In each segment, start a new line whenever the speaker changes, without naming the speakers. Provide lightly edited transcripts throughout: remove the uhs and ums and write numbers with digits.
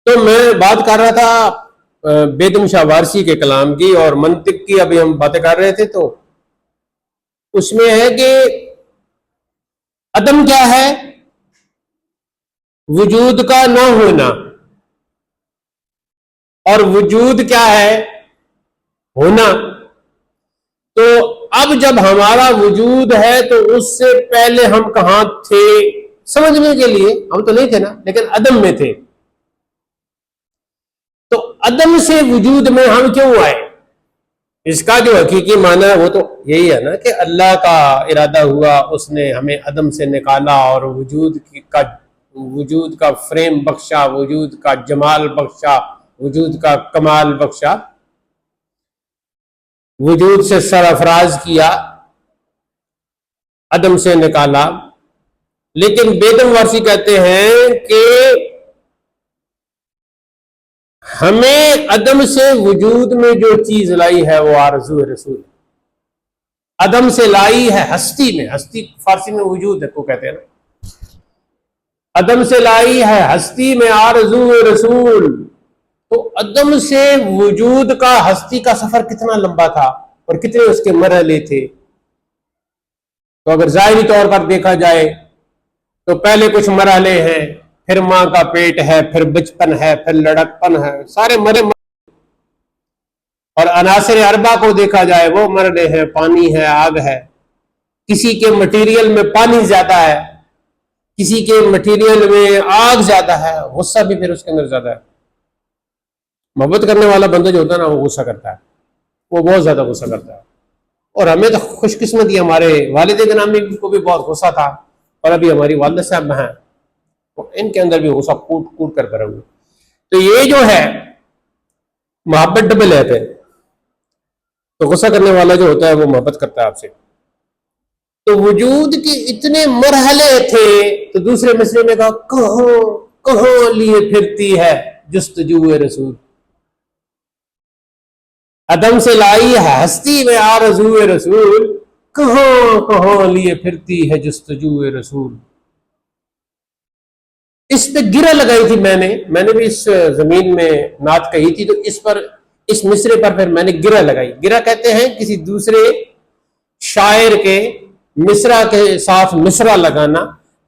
تو میں بات کر رہا تھا بیدم شاہ وارسی کے کلام کی اور منطق کی، ابھی ہم باتیں کر رہے تھے، تو اس میں ہے کہ عدم کیا ہے؟ وجود کا نہ ہونا، اور وجود کیا ہے؟ ہونا۔ تو اب جب ہمارا وجود ہے تو اس سے پہلے ہم کہاں تھے؟ سمجھنے کے لیے ہم تو نہیں تھے نا، لیکن عدم میں تھے۔ تو عدم سے وجود میں ہم کیوں آئے؟ اس کا جو حقیقی معنی ہے وہ تو یہی ہے نا کہ اللہ کا ارادہ ہوا، اس نے ہمیں عدم سے نکالا اور وجود کا فریم بخشا، وجود کا جمال بخشا، وجود کا کمال بخشا، وجود سے سرفراز کیا، عدم سے نکالا۔ لیکن بیدم وارسی کہتے ہیں کہ ہمیں عدم سے وجود میں جو چیز لائی ہے وہ آرزو رسول، عدم سے لائی ہے ہستی میں، ہستی فارسی میں وجود کو کہتے ہیں نا، عدم سے لائی ہے ہستی میں آرزو رسول۔ تو عدم سے وجود کا ہستی کا سفر کتنا لمبا تھا اور کتنے اس کے مرحلے تھے؟ تو اگر ظاہری طور پر دیکھا جائے تو پہلے کچھ مرحلے ہیں، پھر ماں کا پیٹ ہے، پھر بچپن ہے، پھر لڑکپن ہے، سارے مرے۔ اور عناصر اربع کو دیکھا جائے وہ مرحلے ہیں، پانی ہے، آگ ہے۔ کسی کے مٹیریل میں پانی زیادہ ہے، کسی کے مٹیریل میں آگ زیادہ ہے، غصہ بھی پھر اس کے اندر زیادہ ہے۔ محبت کرنے والا بندہ جو ہوتا ہے نا وہ غصہ کرتا ہے، وہ بہت زیادہ غصہ کرتا ہے۔ اور ہمیں تو خوش قسمتی، ہمارے والد گرامی کو بھی بہت غصہ تھا، اور ابھی ہماری والدہ صاحب ہیں، ان کے اندر بھی غصہ کوٹ کوٹ کر بھرا ہوا۔ تو یہ جو ہے محبت ڈبل ہے پھر، تو غصہ کرنے والا جو ہوتا ہے وہ محبت کرتا ہے آپ سے۔ تو وجود کے اتنے مرحلے تھے، تو دوسرے مصرے میں کہا کہاں کہاں لیے پھرتی ہے جستجو رسول، عدم سے لائی ہے ہستی میں آرزو رسول، کہاں کہاں لیے پھرتی ہے جستجو رسول۔ اس پہ گرہ لگائی تھی میں نے بھی اس زمین میں نعت کہی تھی، تو اس مصرے پر پھر میں نے گرہ لگائی۔ گرہ کہتے ہیں کسی دوسرے شاعر کے مصرع کے ساتھ مصرع لگانا،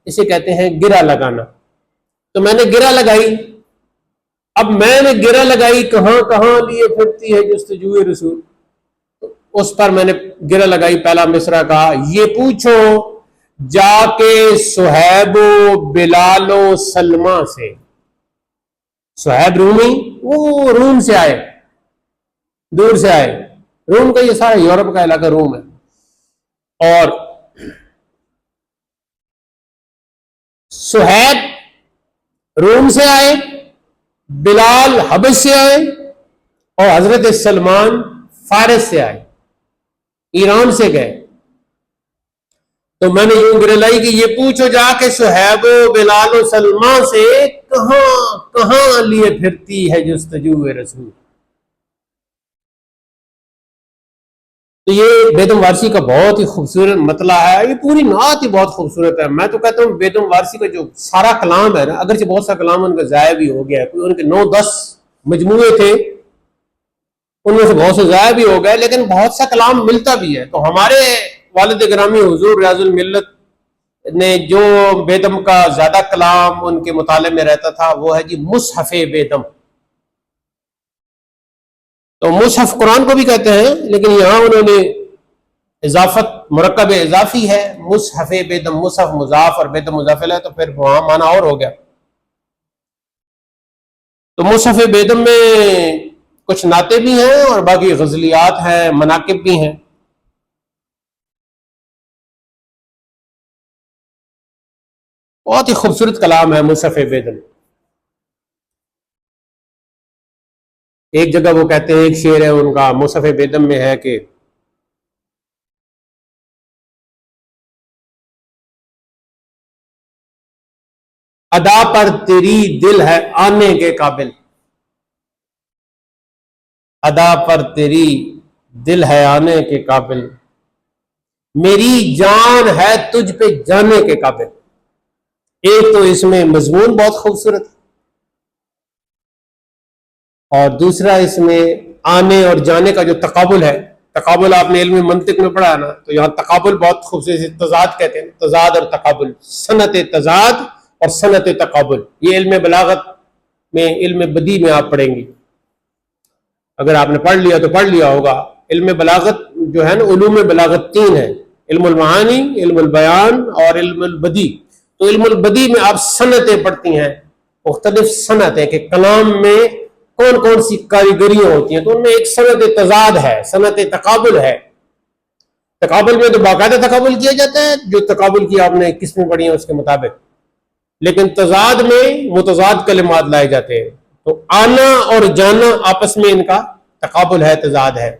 اسے کہتے ہیں گرہ لگانا۔ تو میں نے گرہ لگائی، اب میں نے گرہ لگائی کہاں کہاں لیے پھرتی ہے جستجو رسول، اس پر میں نے گرہ لگائی پہلا مصرع کا، یہ پوچھو جا کے صہیب و بلال و سلمہ سے۔ صہیب رومی، وہ روم سے آئے، دور سے آئے، روم کا یہ سارا یورپ کا علاقہ روم ہے، اور صہیب روم سے آئے، بلال حبش سے آئے، اور حضرت سلمان فارس سے آئے، ایران سے گئے۔ تو میں نے یوں گرہ لائی کہ یہ پوچھو جا کے صہیب و بلال و سلمہ سے، کہاں کہاں لیے پھرتی ہے جستجو رسول۔ تو یہ بیدم وارسی کا بہت ہی خوبصورت مطلع ہے، یہ پوری نعت ہی بہت خوبصورت ہے۔ میں تو کہتا ہوں بیدم وارسی کا جو سارا کلام ہے نا، اگرچہ بہت سا کلام ان کا ضائع بھی ہو گیا ہے، ان کے 9-10 مجموعے تھے، ان میں سے بہت سے ضائع بھی ہو گئے، لیکن بہت سا کلام ملتا بھی ہے۔ تو ہمارے والد گرامی حضور ریاض الملت نے جو بیدم کا زیادہ کلام ان کے مطالعے میں رہتا تھا وہ ہے جی مصحف بیدم۔ تو مصحف قرآن کو بھی کہتے ہیں، لیکن یہاں انہوں نے اضافت مرکب اضافی ہے، مصحف بیدم، مصحف مضاف اور بیدم مضاف الیہ، تو پھر وہاں معنی اور ہو گیا۔ تو مصحف بیدم میں کچھ نعتیں بھی ہیں اور باقی غزلیات ہیں، مناقب بھی ہیں۔ بہت ہی خوبصورت کلام ہے مصحف بیدم۔ ایک جگہ وہ کہتے ہیں، ایک شعر ہے ان کا مصحف بیدم میں ہے کہ ادا پر تیری دل ہے آنے کے قابل، ادا پر تیری دل ہے آنے کے قابل، میری جان ہے تجھ پہ جانے کے قابل۔ ایک تو اس میں مضمون بہت خوبصورت ہے، اور دوسرا اس میں آنے اور جانے کا جو تقابل ہے، تقابل آپ نے علم منطق میں پڑھا نا، تو یہاں تقابل بہت خوبصورت، تضاد کہتے ہیں، تضاد اور تقابل، صنعت تضاد اور صنعت تقابل، یہ علم بلاغت میں، علم بدیع میں آپ پڑھیں گی، اگر آپ نے پڑھ لیا تو پڑھ لیا ہوگا۔ علم بلاغت جو ہے نا، علوم بلاغت تین ہے، علم المعانی، علم البیان اور علم البدیع۔ تو علم البدیع میں آپ صنعتیں پڑھتی ہیں، مختلف صنعتیں، کہ کلام میں کون کون سی کاریگریاں ہوتی ہیں، تو ان میں ایک صنعت تضاد ہے، صنعت تقابل ہے۔ تقابل میں تو باقاعدہ تقابل کیا جاتا ہے، جو تقابل کی آپ نے قسمیں پڑھی ہیں اس کے مطابق، لیکن تضاد میں متضاد کلمات لائے جاتے ہیں، تو آنا اور جانا آپس میں ان کا تقابل ہے، تضاد ہے۔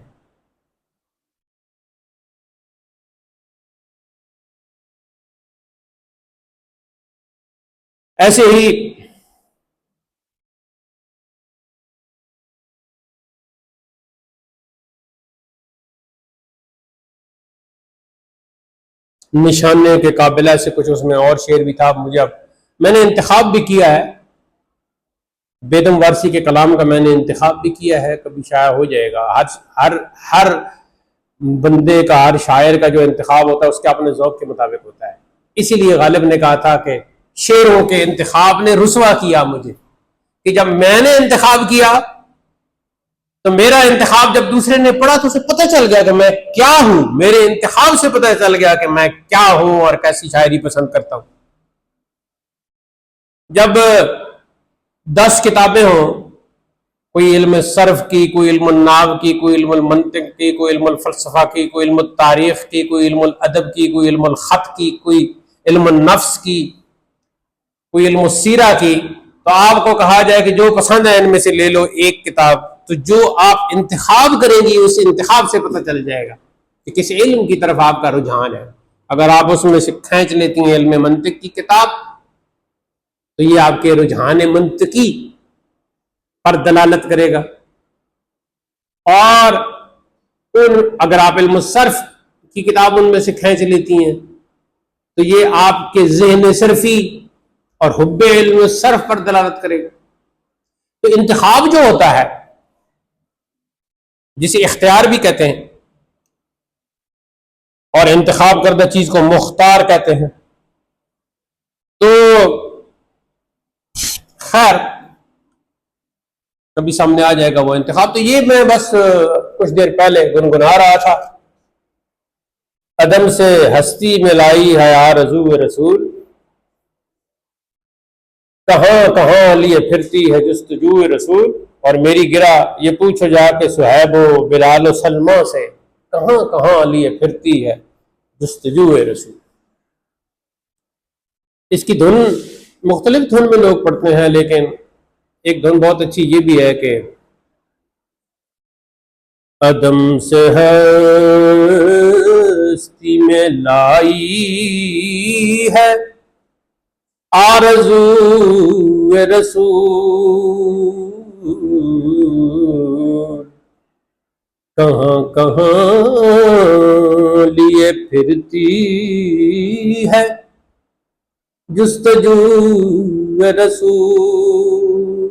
ایسے ہی نشانے کے قابل سے کچھ اس میں اور شعر بھی تھا، مجھے اب میں نے انتخاب بھی کیا ہے، بیدم وارسی کے کلام کا میں نے انتخاب بھی کیا ہے، کبھی شائع ہو جائے گا۔ ہر ہر بندے کا، ہر شاعر کا جو انتخاب ہوتا ہے اس کے اپنے ذوق کے مطابق ہوتا ہے، اسی لیے غالب نے کہا تھا کہ شعروں کے انتخاب نے رسوا کیا مجھے، کہ جب میں نے انتخاب کیا تو میرا انتخاب جب دوسرے نے پڑھا تو اسے پتہ چل گیا کہ میں کیا ہوں، میرے انتخاب سے پتہ چل گیا کہ میں کیا ہوں اور کیسی شاعری پسند کرتا ہوں۔ جب 10 کتابیں ہوں، کوئی علم صرف کی، کوئی علم النحو کی، کوئی علم المنطق کی، کوئی علم الفلسفہ کی، کوئی علم التاریخ کی، کوئی علم الادب کی، کوئی علم الخط کی، کوئی علم النفس کی، کوئی علم السیرہ کی، تو آپ کو کہا جائے کہ جو پسند ہے ان میں سے لے لو ایک کتاب، تو جو آپ انتخاب کریں گی اس انتخاب سے پتہ چل جائے گا کہ کس علم کی طرف آپ کا رجحان ہے۔ اگر آپ اس میں سے کھینچ لیتی ہیں علم منطق کی کتاب، تو یہ آپ کے رجحان منطقی پر دلالت کرے گا، اور اگر آپ علم الصرف کی کتاب ان میں سے کھینچ لیتی ہیں تو یہ آپ کے ذہن صرفی اور حب علم صرف پر دلالت کرے گا۔ تو انتخاب جو ہوتا ہے، جسے اختیار بھی کہتے ہیں، اور انتخاب کردہ چیز کو مختار کہتے ہیں، تو خیر کبھی سامنے آ جائے گا وہ انتخاب۔ تو یہ میں بس کچھ دیر پہلے گنگنا رہا تھا، عدم سے ہستی میں لائی ہے آرزو رسول، کہاں کہاں لیے پھرتی ہے جستجو رسول، اور میری گرا یہ پوچھو جا کے صہیب و بلال و سلمہ سے، کہاں کہاں لیے پھرتی ہے جستجو رسول۔ اس کی دھن مختلف دھن میں لوگ پڑھتے ہیں، لیکن ایک دھن بہت اچھی یہ بھی ہے کہ عدم سے ہستی میں لائی ہے آرزو رسول، کہاں کہاں لیے پھرتی ہے جستجو رسول۔